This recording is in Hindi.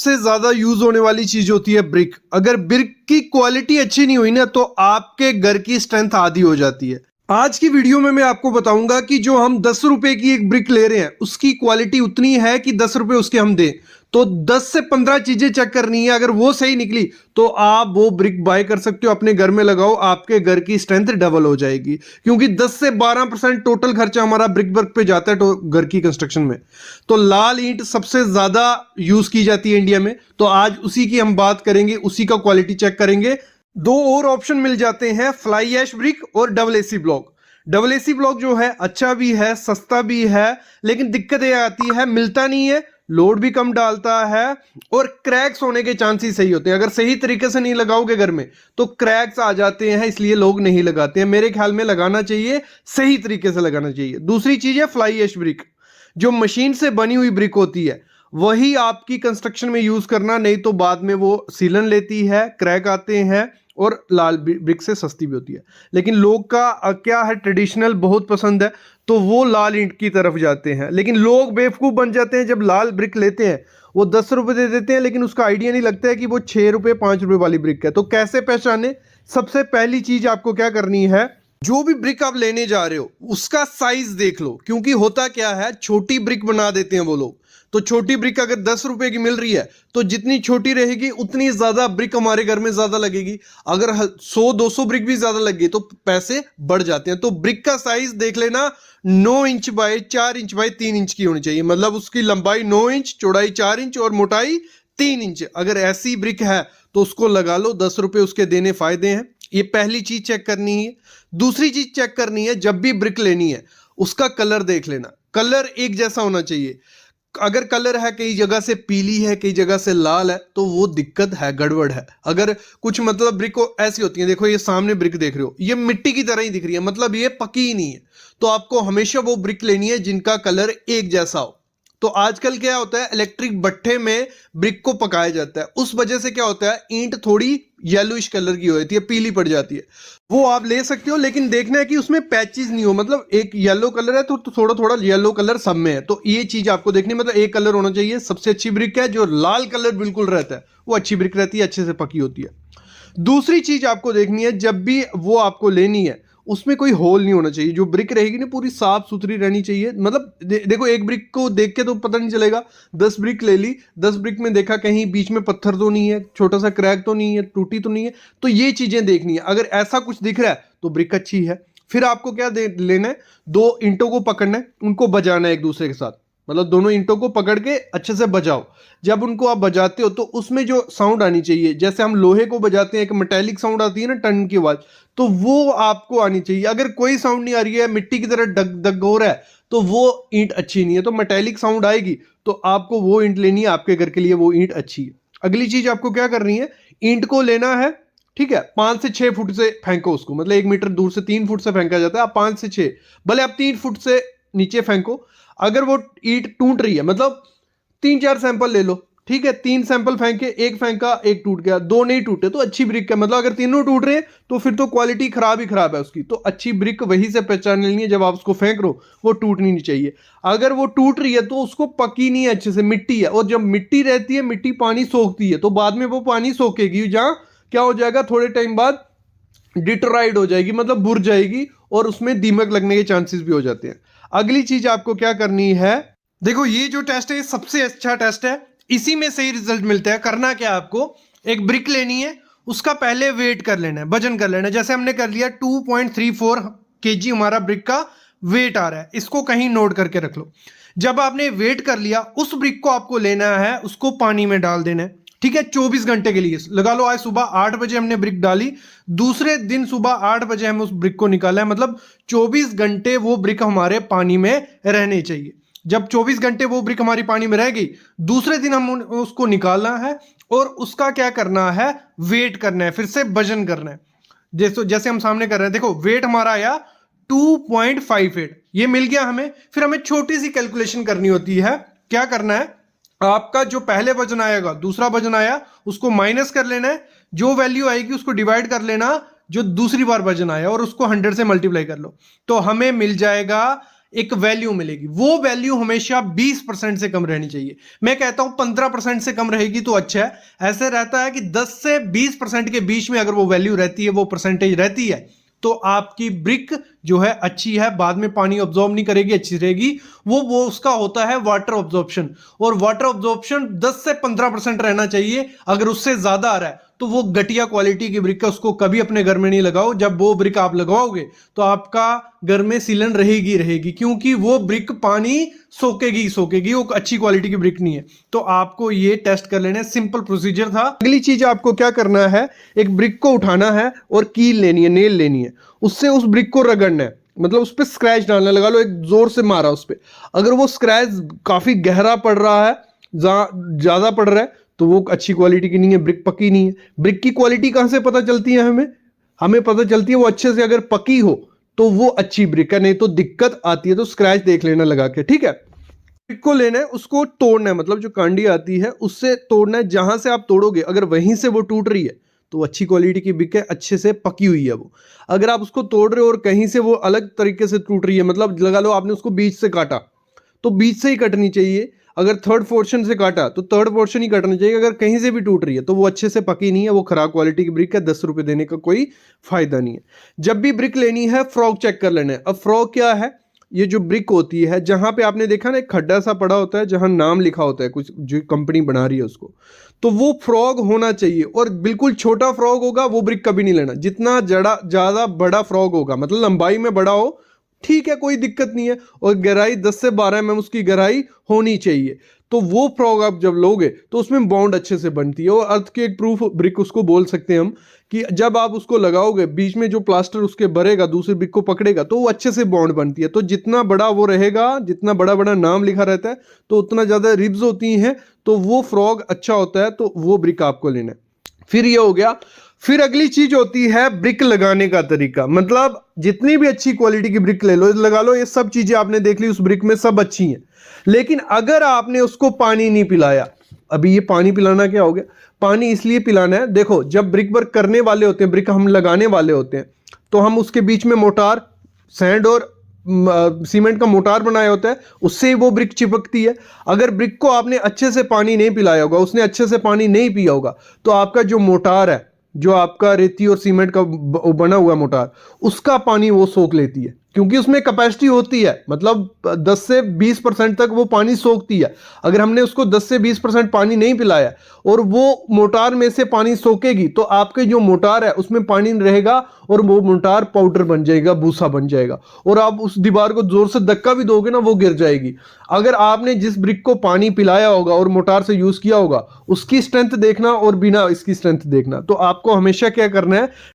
सबसे ज्यादा यूज होने वाली चीज होती है ब्रिक। अगर ब्रिक की क्वालिटी अच्छी नहीं हुई ना तो आपके घर की स्ट्रेंथ आधी हो जाती है। आज की वीडियो में मैं आपको बताऊंगा कि जो हम 10 रुपए की एक ब्रिक ले रहे हैं उसकी क्वालिटी उतनी है कि 10 रुपए उसके हम दें। तो 10 से 15 चीजें चेक करनी है, अगर वो सही निकली तो आप वो ब्रिक बाय कर सकते हो, अपने घर में लगाओ, आपके घर की स्ट्रेंथ डबल हो जाएगी। क्योंकि 10 से 12% टोटल खर्चा हमारा ब्रिक वर्क पे जाता है तो घर की कंस्ट्रक्शन में। तो लाल ईंट सबसे ज्यादा यूज की जाती है इंडिया में, तो आज उसी की हम बात करेंगे, उसी का क्वालिटी चेक करेंगे। दो और ऑप्शन मिल जाते हैं, फ्लाई ऐश ब्रिक और double AC block. Double AC block जो है अच्छा भी है, सस्ता भी है, लेकिन दिक्कत यह आती है मिलता नहीं है, लोड भी कम डालता है और क्रैक्स होने के चांसेस सही होते हैं। अगर सही तरीके से नहीं लगाओगे घर में तो क्रैक्स आ जाते हैं, इसलिए लोग नहीं लगाते हैं। मेरे ख्याल में लगाना चाहिए, सही तरीके से लगाना चाहिए। दूसरी चीज है फ्लाई ऐश ब्रिक, जो मशीन से बनी हुई ब्रिक होती है वही आपकी कंस्ट्रक्शन में यूज करना, नहीं तो बाद में वो सीलन लेती है, क्रैक आते हैं और लाल ब्रिक से सस्ती भी होती है। लेकिन लोग का क्या है, ट्रेडिशनल बहुत पसंद है तो वो लाल ईंट की तरफ जाते हैं। लेकिन लोग बेवकूफ बन जाते हैं, जब लाल ब्रिक लेते हैं वो 10 रुपए दे देते हैं, लेकिन उसका आइडिया नहीं लगता है कि वो 6 रुपए 5 रुपए वाली ब्रिक है। तो कैसे पहचाने? सबसे पहली चीज आपको क्या करनी है, जो भी ब्रिक आप लेने जा रहे हो उसका साइज देख लो। क्योंकि होता क्या है, छोटी ब्रिक बना देते हैं वो लोग। तो छोटी ब्रिक अगर 10 रुपए की मिल रही है तो जितनी छोटी रहेगी उतनी ज्यादा ब्रिक हमारे घर में ज्यादा लगेगी। अगर 100-200 ब्रिक भी ज्यादा लग गई तो पैसे बढ़ जाते हैं। तो ब्रिक का साइज देख लेना, 9 inch by 4 inch by 3 inch की होनी चाहिए। मतलब उसकी लंबाई 9 इंच, चौड़ाई 4 इंच और मोटाई 3 इंच। अगर ऐसी ब्रिक है तो उसको लगा लो, 10 रुपए उसके देने फायदे हैं। ये पहली चीज चेक करनी है। दूसरी चीज चेक करनी है, जब भी ब्रिक लेनी है उसका कलर देख लेना। कलर एक जैसा होना चाहिए। अगर कलर है कई जगह से पीली है, कई जगह से लाल है, तो वो दिक्कत है, गड़बड़ है। अगर कुछ मतलब ब्रिक ऐसी होती है, देखो ये सामने ब्रिक देख रहे हो, ये मिट्टी की तरह ही दिख रही है, मतलब ये पकी ही नहीं है। तो आपको हमेशा वो ब्रिक लेनी है जिनका कलर एक जैसा हो। तो आजकल क्या होता है, इलेक्ट्रिक भट्ठे में ब्रिक को पकाया जाता है, उस वजह से क्या होता है, ईंट थोड़ी येलोइश कलर की हो जाती है, पीली पड़ जाती है। वो आप ले सकते हो, लेकिन देखना है कि उसमें पैचेस नहीं हो। मतलब एक येलो कलर है तो थोड़ा थोड़ा येलो कलर सब में है, तो ये चीज आपको देखनी है। मतलब एक कलर होना चाहिए। सबसे अच्छी ब्रिक है जो लाल कलर बिल्कुल रहता है, वो अच्छी ब्रिक रहती है, अच्छे से पकी होती है। दूसरी चीज आपको देखनी है, जब भी वो आपको लेनी है उसमें कोई होल नहीं होना चाहिए। जो ब्रिक रहेगी ना पूरी साफ सुथरी रहनी चाहिए। मतलब देखो एक ब्रिक को देख के तो पता नहीं चलेगा, 10 ब्रिक ले ली, 10 ब्रिक में देखा कहीं बीच में पत्थर तो नहीं है, छोटा सा क्रैक तो नहीं है, टूटी तो नहीं है। तो ये चीजें देखनी है। अगर ऐसा कुछ दिख रहा है तो ब्रिक अच्छी है। फिर आपको क्या लेना है, 2 ईंटों को पकड़ना है, उनको बजाना है एक दूसरे के साथ। मतलब दोनों ईंटों को पकड़ के अच्छे से बजाओ। जब उनको आप बजाते हो तो उसमें जो साउंड आनी चाहिए, जैसे हम लोहे को बजाते हैं एक मेटेलिक साउंड आती है ना, टन की आवाज, तो वो आपको आनी चाहिए। अगर कोई साउंड नहीं आ रही है, मिट्टी की तरह डग डग हो रहा है, तो वो ईंट अच्छी नहीं है। तो मेटेलिक साउंड आएगी तो आपको वो ईंट लेनी है, आपके घर के लिए वो ईंट अच्छी है। अगली चीज आपको क्या करनी है, ईंट को लेना है, ठीक है, 5 से 6 फुट से फेंको उसको। मतलब 1 मीटर दूर से 3 फुट से फेंका जाता है, आप 5 से 6, भले आप 3 फुट से नीचे फेंको। अगर वो ईंट टूट रही है, मतलब 3-4 सैंपल ले लो, ठीक है, 3 सैंपल फेंके, एक फेंका, एक टूट गया, 2 नहीं टूटे तो अच्छी ब्रिक है। मतलब अगर तीनों टूट रहे हैं तो फिर तो क्वालिटी खराब ही खराब है उसकी। तो अच्छी ब्रिक वहीं से पहचान लेनी है, जब आप उसको फेंक रहे हो वो टूटनी नहीं चाहिए। अगर वो टूट रही है तो उसको पकी नहीं है अच्छे से, मिट्टी है, और जब मिट्टी रहती है, मिट्टी पानी सोखती है, तो बाद में वो पानी सोखेगी, जहां क्या हो जाएगा, थोड़े टाइम बाद डिटोराइड हो जाएगी, मतलब बुर जाएगी, और उसमें दीमक लगने के चांसेस भी हो जाते हैं। अगली चीज आपको क्या करनी है, देखो ये जो टेस्ट है ये सबसे अच्छा टेस्ट है, इसी में सही रिजल्ट मिलता है। करना क्या, आपको एक ब्रिक लेनी है, उसका पहले वेट कर लेना है, वजन कर लेना है। जैसे हमने कर लिया 2.34 kg हमारा ब्रिक का वेट आ रहा है, इसको कहीं नोट करके रख लो। जब आपने वेट कर लिया, उस ब्रिक को आपको लेना है, उसको पानी में डाल देना है, ठीक है, 24 घंटे के लिए लगा लो। आज सुबह 8 बजे हमने ब्रिक डाली, दूसरे दिन सुबह 8 बजे हम उस ब्रिक को निकाला है, मतलब 24 घंटे वो ब्रिक हमारे पानी में रहने चाहिए। जब 24 घंटे वो ब्रिक हमारी पानी में रह गई, दूसरे दिन हम उसको निकालना है और उसका क्या करना है, वेट करना है, फिर से वजन करना है। जैसे हम सामने कर रहे हैं, देखो वेट हमारा आया 2.58, ये मिल गया हमें। फिर हमें छोटी सी कैलकुलेशन करनी होती है। क्या करना है, आपका जो पहले वजन आएगा, दूसरा वजन आया, उसको माइनस कर लेना है, जो वैल्यू आएगी उसको डिवाइड कर लेना जो दूसरी बार वजन आया, और उसको 100 से मल्टीप्लाई कर लो, तो हमें मिल जाएगा एक वैल्यू मिलेगी, वो वैल्यू हमेशा 20% से कम रहनी चाहिए। मैं कहता हूं 15% से कम रहेगी तो अच्छा है। ऐसे रहता है कि 10 से 20% के बीच में अगर वो वैल्यू रहती है, वो परसेंटेज रहती है, तो आपकी ब्रिक जो है अच्छी है, बाद में पानी ऑब्जॉर्ब नहीं करेगी, अच्छी रहेगी। वो उसका होता है वाटर ऑब्जॉर्प्शन, और वाटर ऑब्जॉर्प्शन 10 से 15% रहना चाहिए। अगर उससे ज्यादा आ रहा है तो वो घटिया क्वालिटी की ब्रिक है, उसको कभी अपने घर में नहीं लगाओ। जब वो ब्रिक आप लगाओगे तो आपका घर में सीलन रहेगी रहेगी, क्योंकि वो ब्रिक पानी सोखेगी सोखेगी, वो अच्छी क्वालिटी की ब्रिक नहीं है। तो आपको ये टेस्ट कर लेना है, सिंपल प्रोसीजर था। अगली चीज आपको क्या करना है, एक ब्रिक को उठाना है और कील लेनी है, नेल लेनी है, उससे उस ब्रिक को रगड़ना है, मतलब उस पर स्क्रैच डालना, लगा लो एक जोर से मारा उस पर। अगर वो स्क्रैच काफी गहरा पड़ रहा है, ज्यादा पड़ रहा है, तो वो अच्छी क्वालिटी की नहीं है, ब्रिक पकी नहीं है। ब्रिक की क्वालिटी कहां से पता चलती है हमें? हमें पता चलती है वो अच्छे से अगर पकी हो तो वो अच्छी ब्रिक है, नहीं तो दिक्कत आती है। तो स्क्रैच देख लेना लगा के, ठीक है। ब्रिक को लेना है, उसको तोड़ना है, मतलब जो कांडी आती है उससे तोड़ना है। जहां से आप तोड़ोगे अगर वहीं से वो टूट रही है तो अच्छी क्वालिटी की ब्रिक है, अच्छे से पकी हुई है वो। अगर आप उसको तोड़ रहे हो और कहीं से वो अलग तरीके से टूट रही है, मतलब लगा लो आपने उसको बीच से काटा, तो बीच से ही कटनी चाहिए। अगर थर्ड पोर्शन से काटा तो थर्ड पोर्शन ही कटना चाहिए। अगर कहीं से भी टूट रही है तो वो अच्छे से पकी नहीं है, वो खराब क्वालिटी की ब्रिक है, 10 रुपए देने का कोई फायदा नहीं है। जब भी ब्रिक लेनी है फ्रॉग चेक कर लेना है। अब फ्रॉग क्या है? ये जो ब्रिक होती है, जहां पे आपने देखा ना एक खड्डा सा पड़ा होता है जहां नाम लिखा होता है, कुछ जो कंपनी बना रही है उसको, तो वो फ्रॉग होना चाहिए। और बिल्कुल छोटा फ्रॉग होगा वो ब्रिक कभी नहीं लेना। जितना ज्यादा बड़ा फ्रॉग होगा, मतलब लंबाई में बड़ा हो, ठीक है, कोई दिक्कत नहीं है, और गहराई 10 से 12 mm उसकी गहराई होनी चाहिए, तो वो फ्रॉग आप जब लोगे तो उसमें बॉन्ड अच्छे से बनती है। और अर्थ के एक प्रूफ ब्रिक उसको बोल सकते हैं हम, कि जब आप उसको लगाओगे बीच में जो प्लास्टर उसके भरेगा, दूसरी ब्रिक को पकड़ेगा, तो वो अच्छे से बॉन्ड बनती है। तो जितना बड़ा वो रहेगा, जितना बड़ा बड़ा नाम लिखा रहता है, तो उतना ज्यादा रिब्स होती हैं, तो वो फ्रॉग अच्छा होता है, तो वो ब्रिक आपको लेना है। फिर ये हो गया। फिर अगली चीज होती है ब्रिक लगाने का तरीका, मतलब जितनी भी अच्छी क्वालिटी की ब्रिक ले लो, लगा लो, ये सब चीजें आपने देख ली, उस ब्रिक में सब अच्छी हैं, लेकिन अगर आपने उसको पानी नहीं पिलाया, अभी ये पानी पिलाना क्या हो गया? पानी इसलिए पिलाना है, देखो जब ब्रिक वर्क करने वाले होते हैं, ब्रिक हम लगाने वाले होते हैं, तो हम उसके बीच में मोटार, सैंड और सीमेंट का मोटार बनाया होता है, उससे ही वो ब्रिक चिपकती है। अगर ब्रिक को आपने अच्छे से पानी नहीं पिलाया होगा, उसने अच्छे से पानी नहीं पिया होगा, तो आपका जो मोटार है, जो आपका रेती और सीमेंट का बना हुआ मोटार, उसका पानी वो सोख लेती है, क्योंकि उसमें कैपेसिटी होती है, मतलब 10 से 20% तक वो पानी सोखती है। अगर हमने उसको 10 से 20% पानी नहीं पिलाया और वो मोटार में से पानी सोखेगी, तो आपके जो मोटार है उसमें पानी नहीं रहेगा, और वो मोटार पाउडर बन जाएगा, भूसा बन जाएगा, और आप उस दीवार को जोर से धक्का भी दोगे ना, वो गिर जाएगी। अगर आपने जिस ब्रिक को पानी पिलाया होगा और मोटार से यूज किया होगा, उसकी स्ट्रेंथ देखना और बिना इसकी स्ट्रेंथ देखना। तो आपको हमेशा क्या करना है,